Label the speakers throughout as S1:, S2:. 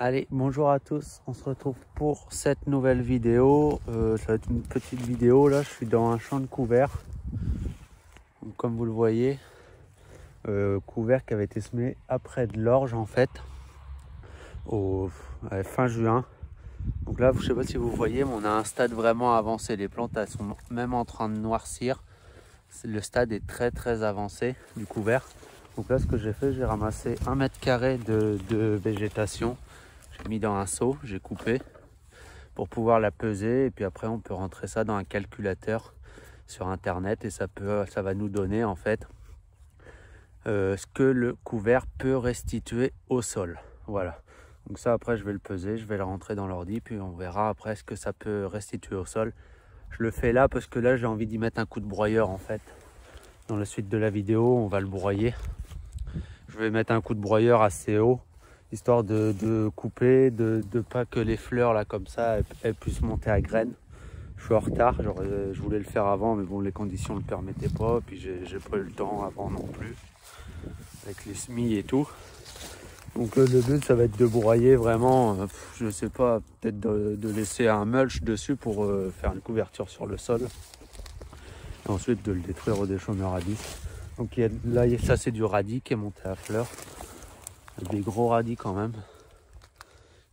S1: Allez, bonjour à tous, on se retrouve pour cette nouvelle vidéo. Ça va être une petite vidéo, là je suis dans un champ de couvert. Donc, comme vous le voyez, couvert qui avait été semé après de l'orge en fait, fin juin. Donc là, je ne sais pas si vous voyez, mais on a un stade vraiment avancé. Les plantes elles sont même en train de noircir. Le stade est très avancé du couvert. Donc là, ce que j'ai fait, j'ai ramassé 1 mètre carré de végétation. J'ai mis dans un seau, j'ai coupé pour pouvoir la peser. Et puis après, on peut rentrer ça dans un calculateur sur internet et ça va nous donner en fait ce que le couvert peut restituer au sol. Voilà. Donc ça, après, je vais le peser, je vais le rentrer dans l'ordi, puis on verra après ce que ça peut restituer au sol. Je le fais là parce que là, j'ai envie d'y mettre un coup de broyeur en fait. Dans la suite de la vidéo, on va le broyer. Je vais mettre un coup de broyeur assez haut, histoire de couper, de pas que les fleurs là comme ça, elles puissent monter à graines. Je suis en retard, je voulais le faire avant, mais bon, les conditions ne le permettaient pas, puis j'ai pas eu le temps avant non plus, avec les semis et tout. Donc le but, ça va être de broyer vraiment, je sais pas, peut-être de laisser un mulch dessus pour faire une couverture sur le sol. Et ensuite de le détruire au déchaumeur radis. Donc là, ça c'est du radis qui est monté à fleurs. Des gros radis quand même.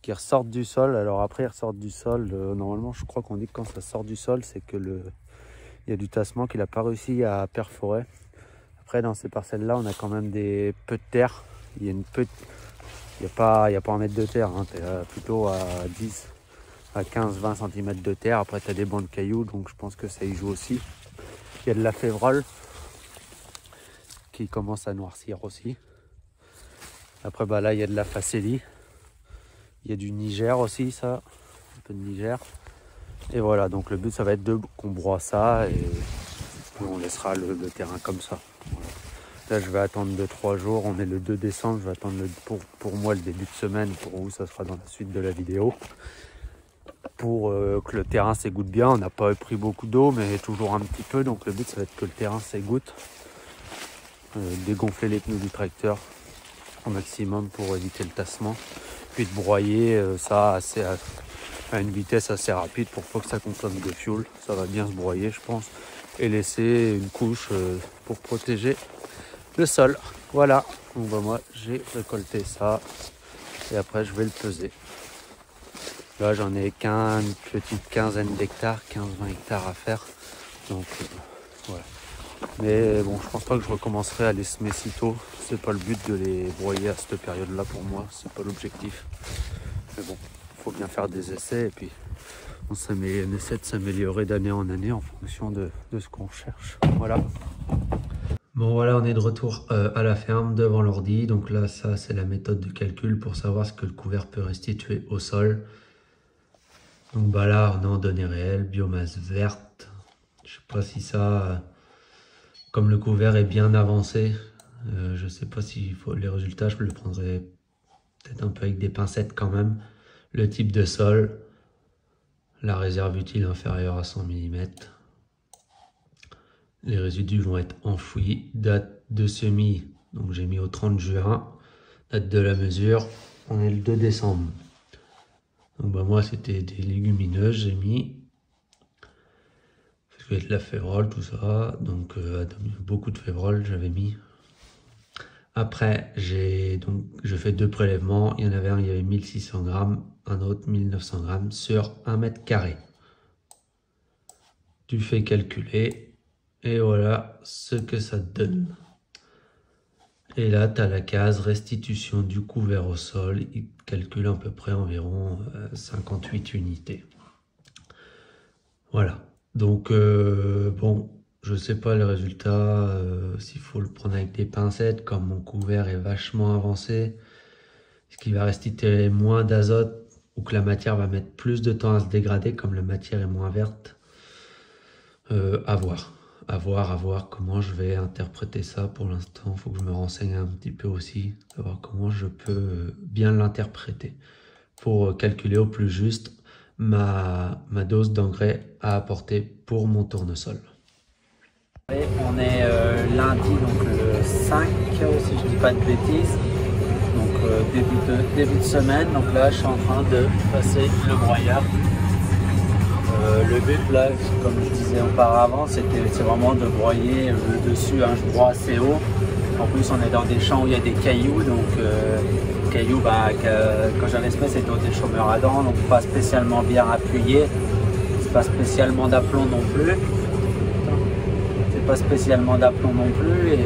S1: Qui ressortent du sol. Alors après, ils ressortent du sol. Normalement, je crois qu'on dit que quand ça sort du sol, c'est que il y a du tassement qu'il n'a pas réussi à perforer. Après, dans ces parcelles-là, on a quand même des peu de terre. Il y a pas 1 mètre de terre. Hein. Tu es plutôt à 10, à 15-20 cm de terre. Après, tu as des bancs de cailloux, donc je pense que ça y joue aussi. Il y a de la févrole qui commence à noircir aussi. Après, bah là, il y a de la facélie. Il y a du Niger aussi, ça. Un peu de Niger. Et voilà, donc le but, ça va être qu'on broie ça et on laissera le terrain comme ça. Voilà. Là, je vais attendre 2-3 jours. On est le 2 décembre. Je vais attendre pour moi le début de semaine. Pour vous, ça sera dans la suite de la vidéo. Pour que le terrain s'égoutte bien. On n'a pas pris beaucoup d'eau, mais toujours un petit peu. Donc le but, ça va être que le terrain s'égoutte. Dégonfler les pneus du tracteur au maximum pour éviter le tassement. Puis de broyer ça à une vitesse assez rapide pour pas que ça consomme de fuel. Ça va bien se broyer, je pense. Et laisser une couche pour protéger le sol. Voilà. Donc bah, moi, j'ai récolté ça. Et après, je vais le peser. Là, j'en ai une petite quinzaine d'hectares, 15-20 hectares à faire. Donc, voilà. Mais bon, je pense pas que je recommencerai à les semer si tôt. C'est pas le but de les broyer à cette période-là pour moi. C'est pas l'objectif. Mais bon, il faut bien faire des essais et puis on essaie de s'améliorer d'année en année en fonction de ce qu'on cherche. Voilà. Bon voilà, on est de retour à la ferme devant l'ordi. Donc là, ça c'est la méthode de calcul pour savoir ce que le couvert peut restituer au sol. Donc bah là, on est en données réelles, biomasse verte. Je sais pas si ça, comme le couvert est bien avancé, je sais pas s'il faut les résultats, je le prendrai peut-être un peu avec des pincettes quand même. Le type de sol, la réserve utile inférieure à 100 mm. Les résidus vont être enfouis. Date de semis, donc j'ai mis au 30 juin. Date de la mesure, on est le 2 décembre. Donc bah moi c'était des légumineuses, j'ai mis. Parce qu'il y a de la févrole, tout ça. Donc beaucoup de févrole j'avais mis. Après je fais 2 prélèvements. Il y en avait un, il y avait 1600 grammes, un autre 1900 grammes sur 1 mètre carré. Tu fais calculer et voilà ce que ça te donne. Et là, tu as la case restitution du couvert au sol. Il calcule à peu près environ 58 unités. Voilà. Donc, bon, je sais pas le résultat, s'il faut le prendre avec des pincettes, comme mon couvert est vachement avancé. Est-ce qu'il va restituer moins d'azote ou que la matière va mettre plus de temps à se dégrader, comme la matière est moins verte? À voir comment je vais interpréter ça. Pour l'instant, il faut que je me renseigne un petit peu aussi, savoir comment je peux bien l'interpréter pour calculer au plus juste ma dose d'engrais à apporter pour mon tournesol. Et on est lundi, donc le 5, si je dis pas de bêtises. Donc début de semaine, donc là je suis en train de passer le broyeur. Le but là, comme je disais auparavant, c'est vraiment de broyer le dessus. Hein, je broie assez haut. En plus on est dans des champs où il y a des cailloux, donc cailloux, quand j'avais semé c'était des chômeurs à dents, donc pas spécialement bien appuyé, c'est pas spécialement d'aplomb non plus. Et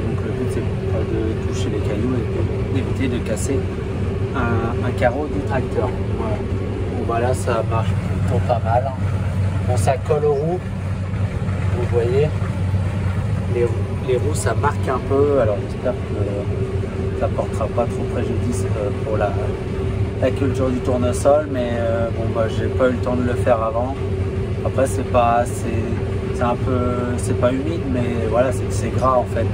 S1: donc le but c'est pas de toucher les cailloux et d'éviter de casser un carreau du tracteur. Voilà. Bon bah là ça marche plutôt pas mal. Bon, ça colle aux roues, vous voyez, les roues ça marque un peu, alors j'espère que ça ne portera pas trop préjudice pour la culture du tournesol, mais bon bah j'ai pas eu le temps de le faire avant. Après c'est pas humide, mais voilà, c'est gras en fait.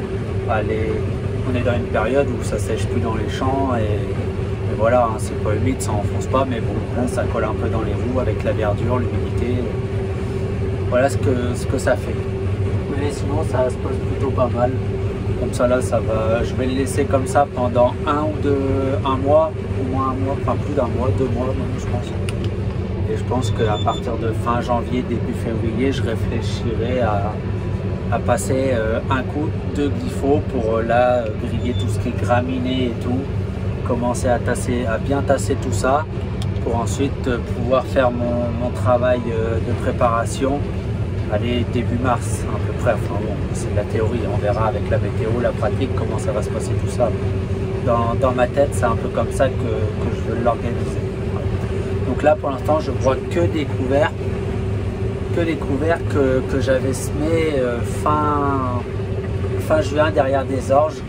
S1: On est dans une période où ça sèche plus dans les champs et voilà, hein, c'est pas humide, ça enfonce pas, mais bon, là ça colle un peu dans les roues avec la verdure, l'humidité. Voilà ce que ça fait. Mais sinon ça se passe plutôt pas mal. Comme ça là, ça va. Je vais le laisser comme ça pendant un mois, au moins un mois, enfin plus d'un mois, 2 mois même, je pense. Et je pense qu'à partir de fin janvier, début février, je réfléchirai à passer un coup de glypho pour là griller tout ce qui est graminé et tout, commencer à bien tasser tout ça pour ensuite pouvoir faire mon travail de préparation. Allez, début mars à peu près, enfin bon, c'est de la théorie, on verra avec la météo, la pratique, comment ça va se passer tout ça. Dans ma tête, c'est un peu comme ça que je veux l'organiser. Donc là, pour l'instant, je broie que des couverts que j'avais semés fin juin derrière des orges.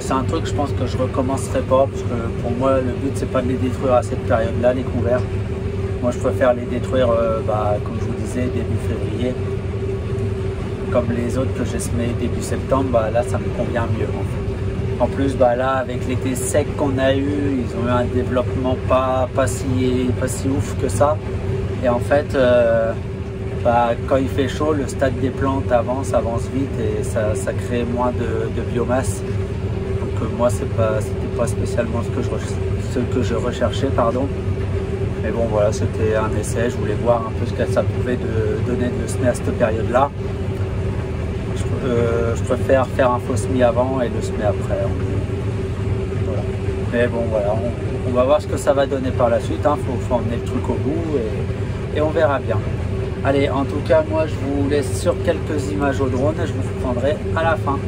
S1: C'est un truc, je pense que je recommencerai pas, parce que pour moi, le but, c'est pas de les détruire à cette période-là, les couverts. Moi, je préfère les détruire, comme je vous disais, début février. Comme les autres que j'ai semés début septembre, là, ça me convient mieux. En plus, là, avec l'été sec qu'on a eu, ils ont eu un développement pas si ouf que ça. Et en fait, quand il fait chaud, le stade des plantes avance vite et ça crée moins de biomasse. Donc moi, c'était pas spécialement ce que je recherchais, pardon. Mais bon, voilà, c'était un essai. Je voulais voir un peu ce que ça pouvait donner de le semer à cette période-là. Je préfère faire un faux semis avant et le semer après. Voilà. Mais bon, voilà, on va voir ce que ça va donner par la suite. Hein. Faut emmener le truc au bout et on verra bien. Allez, en tout cas, moi, je vous laisse sur quelques images au drone et je vous reprendrai à la fin.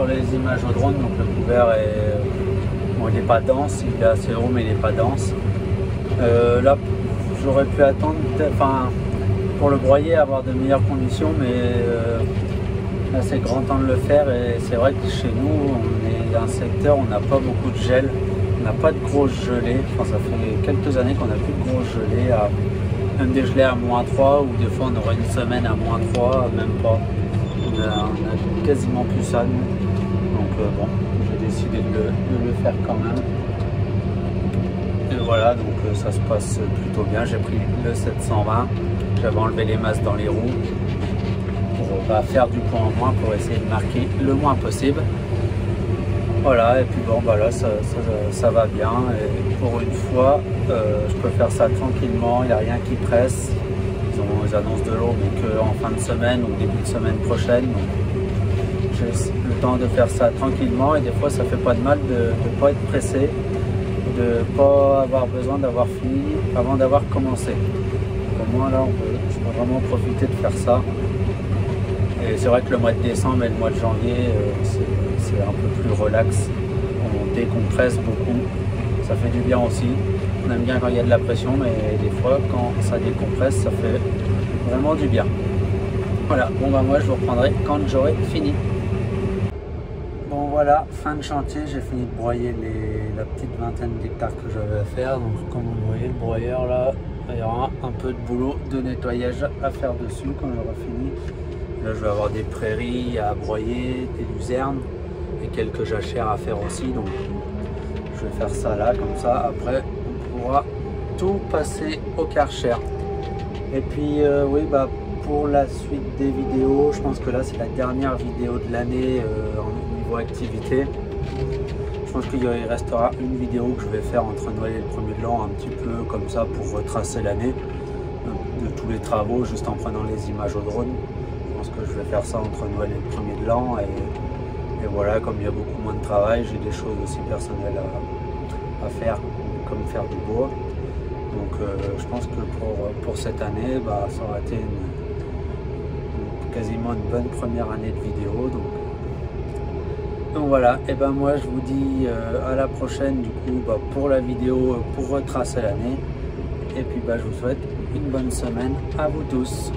S1: les images au drone, donc le couvert est, bon, il n'est pas dense, il est assez haut mais il n'est pas dense. Là j'aurais pu attendre, enfin pour le broyer avoir de meilleures conditions, mais là c'est grand temps de le faire. Et c'est vrai que chez nous on est dans un secteur où on n'a pas beaucoup de gel, on n'a pas de grosses gelées, enfin ça fait quelques années qu'on n'a plus de grosses gelées, même des gelées à -3 ou des fois on aurait une semaine à -3, même pas. On a quasiment plus ça nous. Donc bon, j'ai décidé de le faire quand même. Et voilà, donc ça se passe plutôt bien. J'ai pris le 720, j'avais enlevé les masses dans les roues pour faire du poids en moins, pour essayer de marquer le moins possible. Voilà, et puis bon bah là ça va bien, et pour une fois je peux faire ça tranquillement, il n'y a rien qui presse. Ils annoncent de l'eau mais qu'en fin de semaine ou début de semaine prochaine, donc j'ai le temps de faire ça tranquillement. Et des fois ça fait pas de mal de ne pas être pressé, de ne pas avoir besoin d'avoir fini avant d'avoir commencé. Au moins là je peux vraiment profiter de faire ça. Et c'est vrai que le mois de décembre et le mois de janvier c'est un peu plus relax, on décompresse beaucoup, ça fait du bien aussi. On aime bien quand il y a de la pression, mais des fois quand ça décompresse ça fait vraiment du bien. Voilà, bon bah moi je vous reprendrai quand j'aurai fini. Bon voilà, fin de chantier, j'ai fini de broyer la petite vingtaine d'hectares que j'avais à faire. Donc comme vous voyez, le broyeur là, il y aura un peu de boulot de nettoyage à faire dessus quand j'aurai fini. Là je vais avoir des prairies à broyer, des luzernes et quelques jachères à faire aussi. Donc je vais faire ça là, comme ça, après on pourra tout passer au Karcher. Et puis oui, bah pour la suite des vidéos, je pense que là c'est la dernière vidéo de l'année au niveau activité. Je pense qu'il restera une vidéo que je vais faire entre Noël et le 1er de l'an, un petit peu comme ça pour retracer l'année de tous les travaux, juste en prenant les images au drone. Je pense que je vais faire ça entre Noël et le 1er de l'an. Et voilà, comme il y a beaucoup moins de travail, j'ai des choses aussi personnelles à faire, comme faire du bois. Donc je pense que pour cette année, bah, ça aura été quasiment une bonne première année de vidéo. Donc voilà, et ben moi je vous dis à la prochaine du coup bah, pour la vidéo pour retracer l'année. Et puis bah, je vous souhaite une bonne semaine à vous tous.